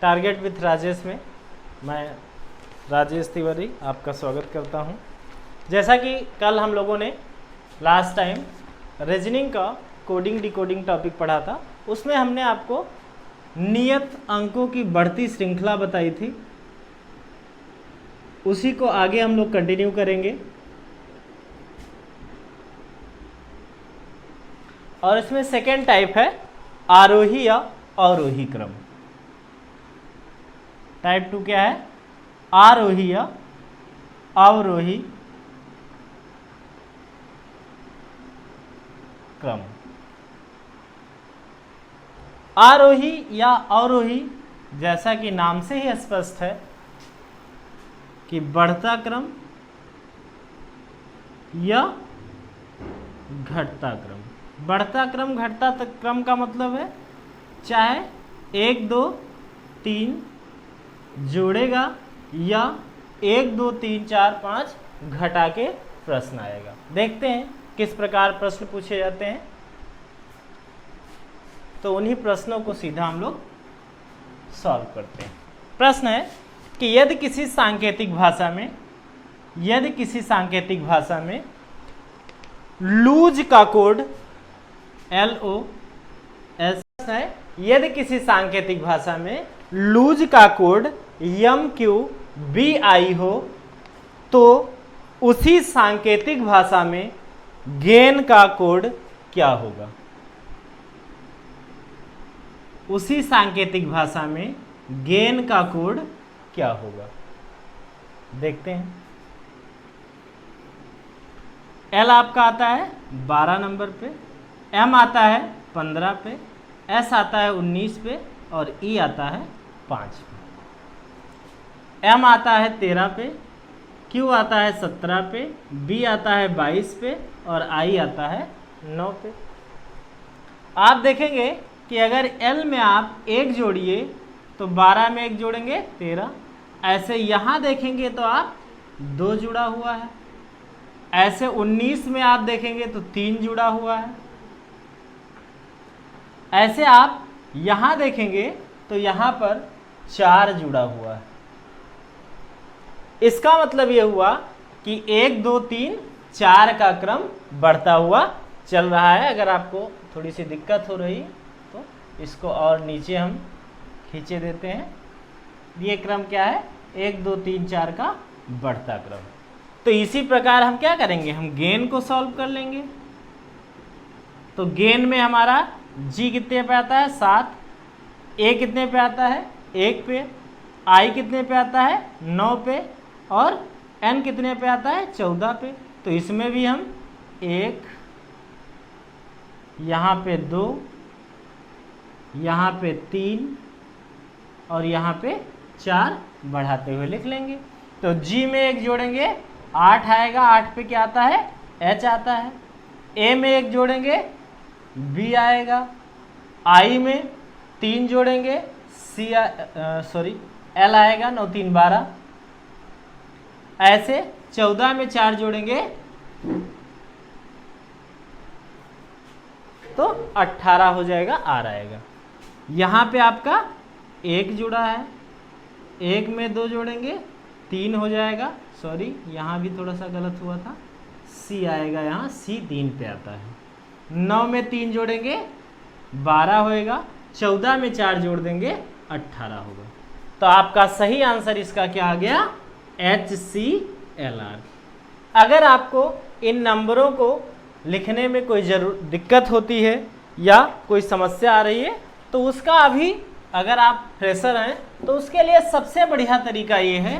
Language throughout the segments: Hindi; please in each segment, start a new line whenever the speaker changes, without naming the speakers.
टारगेट विथ राजेश में मैं राजेश तिवारी आपका स्वागत करता हूं। जैसा कि कल हम लोगों ने लास्ट टाइम रीजनिंग का कोडिंग डिकोडिंग टॉपिक पढ़ा था, उसमें हमने आपको नियत अंकों की बढ़ती श्रृंखला बताई थी। उसी को आगे हम लोग कंटिन्यू करेंगे और इसमें सेकेंड टाइप है आरोही या अवरोही क्रम। टाइप 2 क्या है? आरोही या अवरोही क्रम। आरोही या अवरोही जैसा कि नाम से ही स्पष्ट है कि बढ़ता क्रम या घटता क्रम। बढ़ता क्रम घटता क्रम का मतलब है चाहे 1 2 3 जोड़ेगा या 1 2 3 4 5 घटा के प्रश्न आएगा। देखते हैं किस प्रकार प्रश्न पूछे जाते हैं। तो उन्हीं प्रश्नों को सीधा हम लोग सॉल्व करते हैं। प्रश्न है कि यदि किसी सांकेतिक भाषा में लूज का कोड LOS है। यदि किसी सांकेतिक भाषा में लूज का कोड MQBI हो तो उसी सांकेतिक भाषा में गेन का कोड क्या होगा? उसी सांकेतिक भाषा में गेन का कोड क्या होगा? देखते हैं। L आपका आता है 12 नंबर पे, M आता है 15 पे, S आता है 19 पे और E आता है 5 पे। M आता है 13 पे, Q आता है 17 पे, B आता है 22 पे और I आता है 9 पे। आप देखेंगे कि अगर L में आप 1 जोड़िए तो 12 में 1 जोड़ेंगे 13। ऐसे यहाँ देखेंगे तो आप 2 जुड़ा हुआ है। ऐसे 19 में आप देखेंगे तो 3 जुड़ा हुआ है। ऐसे आप यहाँ देखेंगे तो यहाँ पर 4 जुड़ा हुआ है। इसका मतलब ये हुआ कि 1 2 3 4 का क्रम बढ़ता हुआ चल रहा है। अगर आपको थोड़ी सी दिक्कत हो रही तो इसको और नीचे हम खींचे देते हैं। ये क्रम क्या है? 1 2 3 4 का बढ़ता क्रम। तो इसी प्रकार हम क्या करेंगे? हम गेन को सॉल्व कर लेंगे। तो गेन में हमारा G कितने पे आता है? 7। A कितने पे आता है? 1 पे। I कितने पे आता है? 9 पे। और N कितने पे आता है? 14 पे। तो इसमें भी हम 1, यहाँ पे 2, यहाँ पे 3 और यहाँ पे 4 बढ़ाते हुए लिख लेंगे। तो G में 1 जोड़ेंगे 8 आएगा। 8 पे क्या आता है? H आता है। A में 1 जोड़ेंगे B आएगा। I में 3 जोड़ेंगे L आएगा। 9 3 12। ऐसे 14 में 4 जोड़ेंगे तो 18 हो जाएगा, R आएगा। यहाँ पे आपका 1 जुड़ा है। 1 में 2 जोड़ेंगे 3 हो जाएगा। सॉरी, यहाँ भी थोड़ा सा गलत हुआ था। C आएगा, यहाँ C 3 पे आता है। 9 में 3 जोड़ेंगे 12 होएगा। 14 में 4 जोड़ देंगे 18 होगा। तो आपका सही आंसर इसका क्या आ गया? HCLR। अगर आपको इन नंबरों को लिखने में कोई दिक्कत होती है या कोई समस्या आ रही है तो उसका अभी, अगर आप फ्रेशर हैं तो उसके लिए सबसे बढ़िया तरीका ये है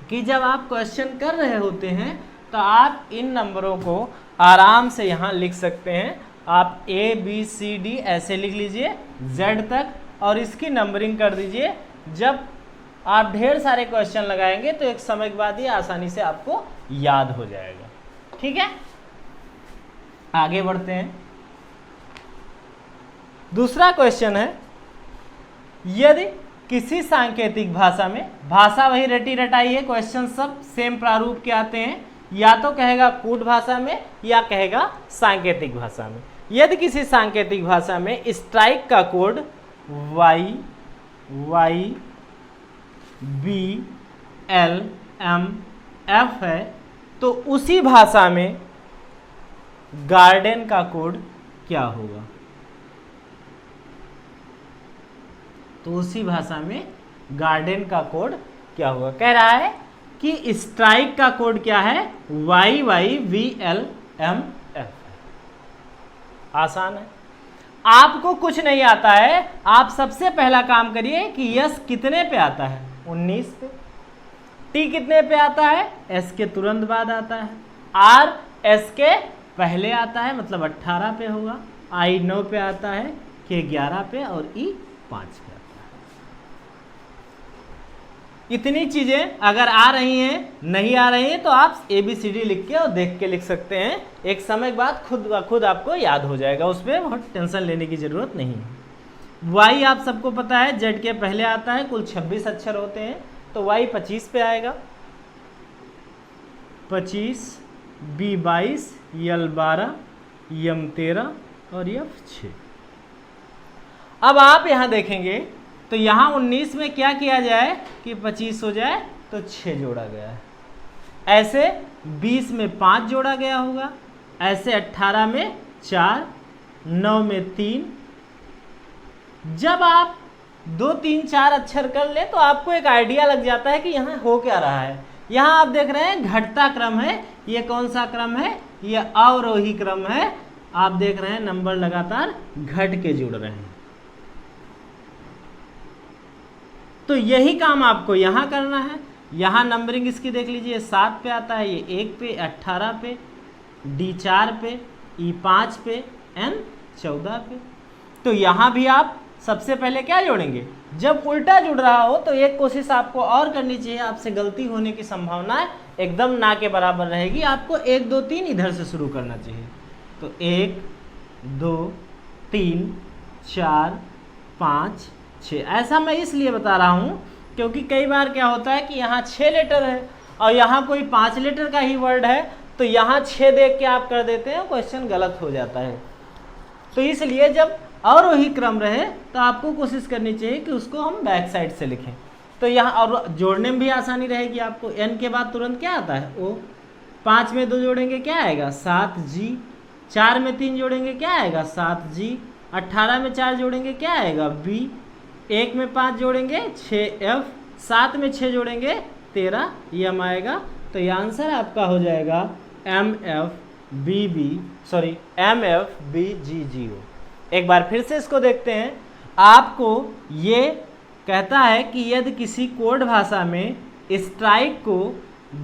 कि जब आप क्वेश्चन कर रहे होते हैं तो आप इन नंबरों को आराम से यहाँ लिख सकते हैं। आप ABCD ऐसे लिख लीजिए Z तक और इसकी नंबरिंग कर दीजिए। जब आप ढेर सारे क्वेश्चन लगाएंगे तो एक समय के बाद ये आसानी से आपको याद हो जाएगा। ठीक है, आगे बढ़ते हैं। दूसरा क्वेश्चन है, यदि किसी सांकेतिक भाषा में, भाषा वही रटी रटाई है, क्वेश्चन सब सेम प्रारूप के आते हैं, या तो कहेगा कूट भाषा में या कहेगा सांकेतिक भाषा में। यदि किसी सांकेतिक भाषा में स्ट्राइक का कोड YBLMF है, तो उसी भाषा में गार्डन का कोड क्या होगा? तो उसी भाषा में गार्डन का कोड क्या होगा? कह रहा है कि स्ट्राइक का कोड क्या है? YYVLMF। आसान है। आपको कुछ नहीं आता है, आप सबसे पहला काम करिए कि यस कितने पे आता है? 19 पे। टी कितने पे आता है? एस के तुरंत बाद आता है। आर एस के पहले आता है, मतलब 18 पे होगा। आई 9 पे आता है, के 11 पे और ई 5 पे आता है। इतनी चीजें अगर आ रही हैं, नहीं आ रही हैं, तो आप ABCD लिख के और देख के लिख सकते हैं। एक समय के बाद खुद आपको याद हो जाएगा, उस पर बहुत टेंशन लेने की जरूरत नहीं है। Y आप सबको पता है Z के पहले आता है, कुल 26 अक्षर होते हैं, तो Y 25 पे आएगा। 25, B 22, L 12, M 13 और F 6। अब आप यहां देखेंगे तो यहाँ 19 में क्या किया जाए कि 25 हो जाए, तो 6 जोड़ा गया है। ऐसे 20 में 5 जोड़ा गया होगा, ऐसे 18 में 4, 9 में 3। जब आप 2 3 4 अक्षर कर ले तो आपको एक आइडिया लग जाता है कि यहाँ हो क्या रहा है। यहाँ आप देख रहे हैं घटता क्रम है। ये कौन सा क्रम है? ये अवरोही क्रम है। आप देख रहे हैं नंबर लगातार घट के जुड़ रहे हैं। तो यही काम आपको यहाँ करना है। यहाँ नंबरिंग इसकी देख लीजिए, 7 पे आता है, ये 1 पे, 18 पे, D 4 पे, E 5 पे, N 14 पे। तो यहाँ भी आप सबसे पहले क्या जोड़ेंगे? जब उल्टा जुड़ रहा हो तो एक कोशिश आपको और करनी चाहिए, आपसे गलती होने की संभावना एकदम ना के बराबर रहेगी। आपको 1 2 3 इधर से शुरू करना चाहिए। तो 1 2 3 4 5 6। ऐसा मैं इसलिए बता रहा हूँ क्योंकि कई बार क्या होता है कि यहाँ 6 लेटर है और यहाँ कोई 5 लेटर का ही वर्ड है, तो यहाँ 6 देख के आप कर देते हैं, क्वेश्चन गलत हो जाता है। तो इसलिए जब और वही क्रम रहे तो आपको कोशिश करनी चाहिए कि उसको हम बैक साइड से लिखें। तो यहाँ और जोड़ने में भी आसानी रहेगी आपको। N के बाद तुरंत क्या आता है? O। 5 में 2 जोड़ेंगे क्या आएगा? 7G। 4 में 3 जोड़ेंगे क्या आएगा? 7G। 18 में 4 जोड़ेंगे क्या आएगा? B। 1 में 5 जोड़ेंगे 6F। 7 में 6 जोड़ेंगे 13 M आएगा। तो ये आंसर आपका हो जाएगा MFBGGO। एक बार फिर से इसको देखते हैं। आपको ये कहता है कि यदि किसी कोड भाषा में स्ट्राइक को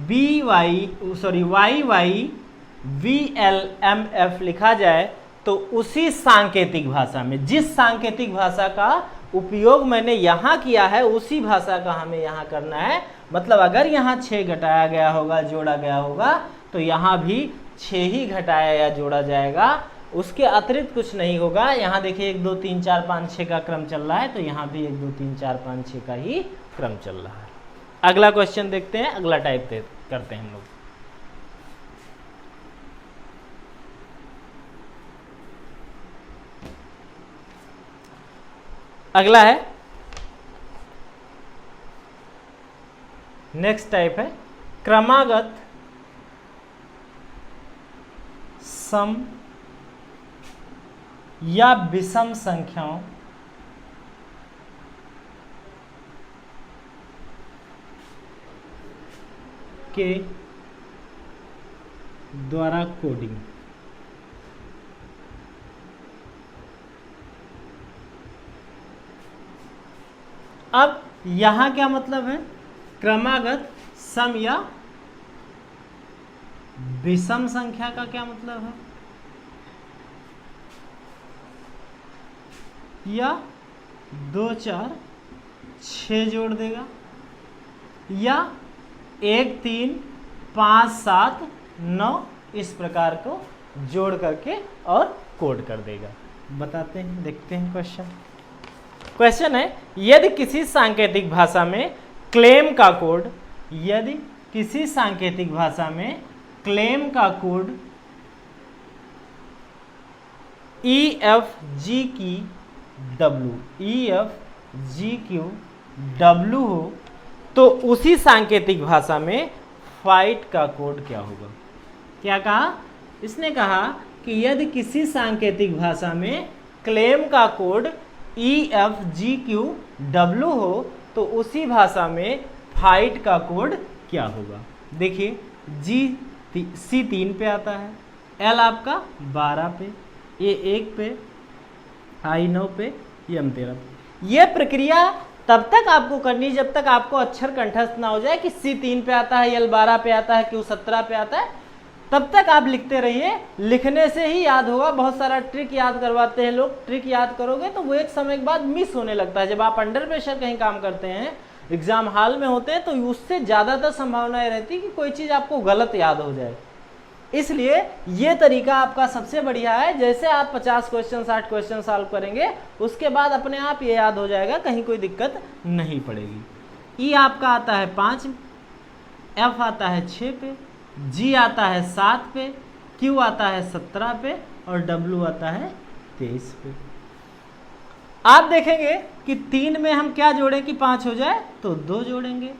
YYVLMF लिखा जाए तो उसी सांकेतिक भाषा में, जिस सांकेतिक भाषा का उपयोग मैंने यहाँ किया है, उसी भाषा का हमें यहाँ करना है। मतलब अगर यहाँ 6 घटाया गया होगा, जोड़ा गया होगा, तो यहाँ भी 6 ही घटाया या जोड़ा जाएगा, उसके अतिरिक्त कुछ नहीं होगा। यहाँ देखिए 1 2 3 4 5 6 का क्रम चल रहा है, तो यहाँ भी 1 2 3 4 5 6 का ही क्रम चल रहा है। अगला क्वेश्चन देखते हैं, अगला टाइप करते हैं हम लोग। अगला है, नेक्स्ट टाइप है क्रमागत सम या विषम संख्याओं के द्वारा कोडिंग। अब यहां क्या मतलब है? क्रमागत सम या विषम संख्या का क्या मतलब है? या 2 4 6 जोड़ देगा, या 1 3 5 7 9 इस प्रकार को जोड़ करके और कोड कर देगा। बताते हैं, देखते हैं क्वेश्चन है, यदि किसी सांकेतिक भाषा में क्लेम का कोड, यदि किसी सांकेतिक भाषा में क्लेम का कोड EFG की W, EFG G Q W हो तो उसी सांकेतिक भाषा में फाइट का कोड क्या होगा। क्या कहा इसने? कहा कि यदि किसी सांकेतिक भाषा में क्लेम का कोड EFGQW हो तो उसी भाषा में फाइट का कोड क्या होगा। देखिए C 3 पे आता है, L आपका 12 पे, A 1 पे, I 9 पे, M 13 पे। यह प्रक्रिया तब तक आपको करनी जब तक आपको अक्षर कंठस्थ ना हो जाए कि C 3 पे आता है, L 12 पे आता है, Q 17 पे आता है, तब तक आप लिखते रहिए। लिखने से ही याद होगा। बहुत सारा ट्रिक याद करवाते हैं लोग, ट्रिक याद करोगे तो वो एक समय के बाद मिस होने लगता है। जब आप अंडर प्रेशर कहीं काम करते हैं, एग्जाम हॉल में होते हैं, तो उससे ज़्यादातर संभावना रहती है कि कोई चीज़ आपको गलत याद हो जाए। इसलिए ये तरीका आपका सबसे बढ़िया है। जैसे आप 50 क्वेश्चन 60 क्वेश्चन सॉल्व करेंगे उसके बाद अपने आप ये याद हो जाएगा, कहीं कोई दिक्कत नहीं पड़ेगी। E आपका आता है 5, F आता है 6 पे, G आता है 7 पे, Q आता है 17 पे और W आता है 23 पे। आप देखेंगे कि 3 में हम क्या जोड़ें कि 5 हो जाए, तो 2 जोड़ेंगे,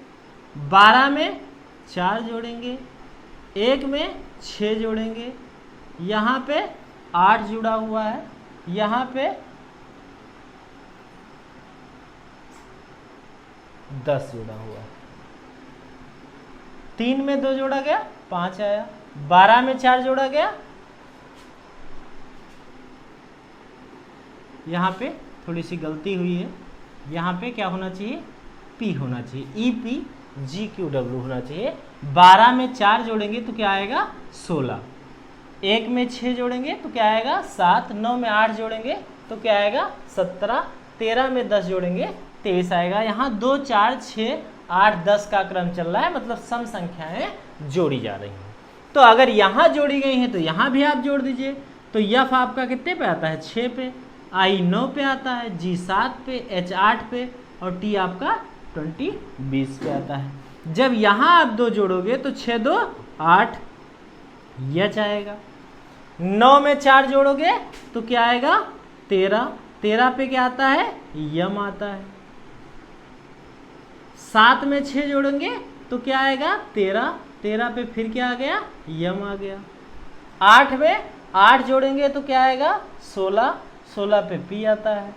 12 में 4 जोड़ेंगे, 1 में 6 जोड़ेंगे, यहाँ पे 8 जुड़ा हुआ है, यहाँ पे 10 जुड़ा हुआ है। 3 में 2 जोड़ा गया 5 आया, 12 में 4 जोड़ा गया, यहाँ पे थोड़ी सी गलती हुई है, यहाँ पे क्या होना चाहिए, P होना चाहिए, EPGQW होना चाहिए। 12 में 4 जोड़ेंगे तो क्या आएगा 16, 1 में 6 जोड़ेंगे तो क्या आएगा 7, 9 में 8 जोड़ेंगे तो क्या आएगा 17, 13 में 10 जोड़ेंगे 23 आएगा। यहाँ 2 4 6 8 10 का क्रम चल रहा है, मतलब सम संख्याएं जोड़ी जा रही हैं। तो अगर यहाँ जोड़ी गई हैं तो यहाँ भी आप जोड़ दीजिए। तो F आपका कितने पे आता है 6 पे, I 9 पे आता है, G 7 पे, H 8 पे और T आपका 20 पे आता है। जब यहाँ आप 2 जोड़ोगे तो 6 2 8 H आएगा, 9 में 4 जोड़ोगे तो क्या आएगा 13, 13 पे क्या आता है M आता है, 7 में 6 जोड़ेंगे तो क्या आएगा 13, 13 पे फिर क्या आ गया M आ गया, 8 में 8 जोड़ेंगे तो क्या आएगा 16, 16 पे P आता है,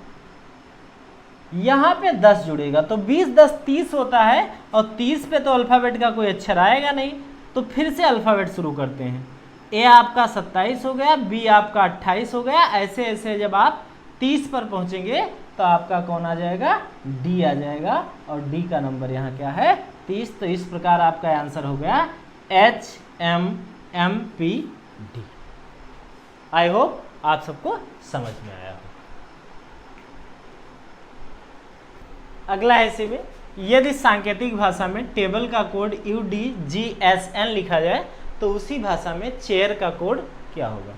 यहाँ पे 10 जुड़ेगा तो 20 10 30 होता है और 30 पे तो अल्फ़ाबेट का कोई अक्षर आएगा नहीं। तो फिर से अल्फ़ाबेट शुरू करते हैं। A आपका 27 हो गया, B आपका 28 हो गया। ऐसे ऐसे जब आप 30 पर पहुँचेंगे तो आपका कौन आ जाएगा D आ जाएगा और D का नंबर यहाँ क्या है 30। तो इस प्रकार आपका आंसर हो गया HMMPD। आई होप आप सबको समझ में आया हो। अगला है इसी में, यदि सांकेतिक भाषा में टेबल का कोड UDGSN लिखा जाए तो उसी भाषा में चेयर का कोड क्या होगा।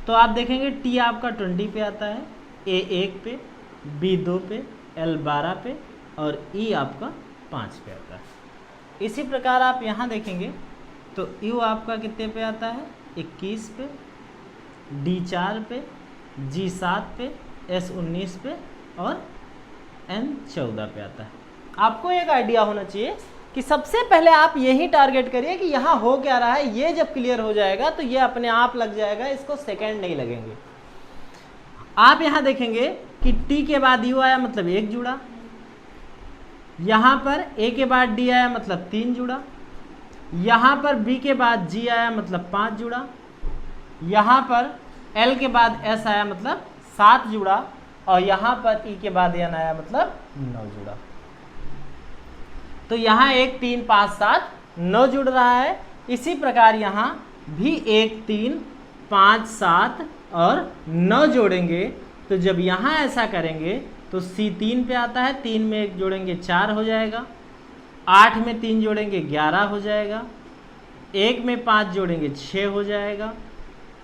तो आप देखेंगे T आपका 20 पे आता है, A 1 पे, B 2 पे, L 12 पे और E आपका 5 पे आता है। इसी प्रकार आप यहाँ देखेंगे तो U आपका कितने पे आता है 21 पे, D 4 पे, G 7 पे, S 19 पे और N 14 पे आता है। आपको एक आइडिया होना चाहिए कि सबसे पहले आप यही टारगेट करिए कि यहाँ हो क्या रहा है। ये जब क्लियर हो जाएगा तो ये अपने आप लग जाएगा, इसको सेकंड नहीं लगेंगे। आप यहाँ देखेंगे कि T के बाद U आया मतलब 1 जुड़ा, यहाँ पर A के बाद D आया मतलब 3 जुड़ा, यहाँ पर B के बाद G आया मतलब 5 जुड़ा, यहाँ पर L के बाद S आया मतलब 7 जुड़ा और यहाँ पर E के बाद N आया मतलब 9 जुड़ा। तो यहाँ 1 3 5 7 9 जुड़ रहा है। इसी प्रकार यहाँ भी 1 3 5 7 और 9 जोड़ेंगे। तो जब यहाँ ऐसा करेंगे तो C 3 पे आता है, 3 में 1 जोड़ेंगे 4 हो जाएगा, 8 में 3 जोड़ेंगे 11 हो जाएगा, 1 में 5 जोड़ेंगे 6 हो जाएगा,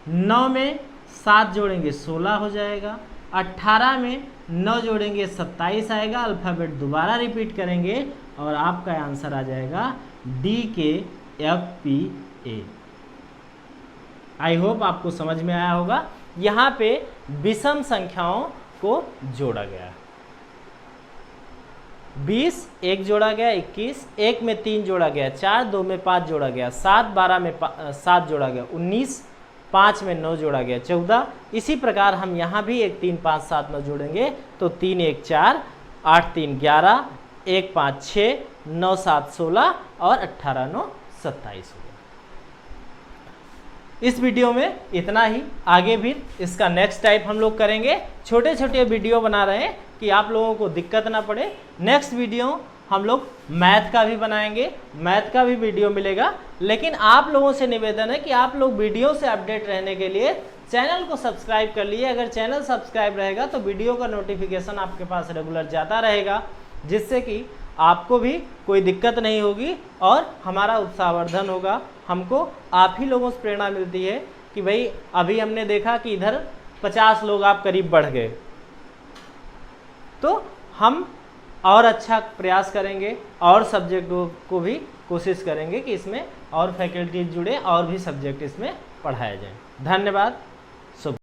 9 में 7 जोड़ेंगे 16 हो जाएगा, 18 में 9 जोड़ेंगे 27 आएगा। अल्फ़ाबेट दोबारा रिपीट करेंगे और आपका आंसर आ जाएगा DKFPA। आई होप आपको समझ में आया होगा। यहाँ पे विषम संख्याओं को जोड़ा गया है। 20 एक जोड़ा गया 21, 1 में 3 जोड़ा गया 4, 2 में 5 जोड़ा गया 7, 12 में 7 जोड़ा गया 19, 5 में 9 जोड़ा गया 14। इसी प्रकार हम यहाँ भी 1 3 5 7 9 जोड़ेंगे तो 3 1 4, 8 3 11, 1 5 6, 9 7 16 और 18 9 27 हो गया। इस वीडियो में इतना ही, आगे भी इसका नेक्स्ट टाइप हम लोग करेंगे। छोटे छोटे वीडियो बना रहे हैं कि आप लोगों को दिक्कत ना पड़े। नेक्स्ट वीडियो हम लोग मैथ का भी बनाएंगे, मैथ का भी वीडियो मिलेगा। लेकिन आप लोगों से निवेदन है कि आप लोग वीडियो से अपडेट रहने के लिए चैनल को सब्सक्राइब कर लिए। अगर चैनल सब्सक्राइब रहेगा तो वीडियो का नोटिफिकेशन आपके पास रेगुलर जाता रहेगा, जिससे कि आपको भी कोई दिक्कत नहीं होगी और हमारा उत्साहवर्धन होगा। हमको आप ही लोगों से प्रेरणा मिलती है कि भाई अभी हमने देखा कि इधर 50 लोग आप करीब बढ़ गए, तो हम और अच्छा प्रयास करेंगे और सब्जेक्टों को भी कोशिश करेंगे कि इसमें और फैकल्टीज जुड़े और भी सब्जेक्ट इसमें पढ़ाए जाएं। धन्यवाद।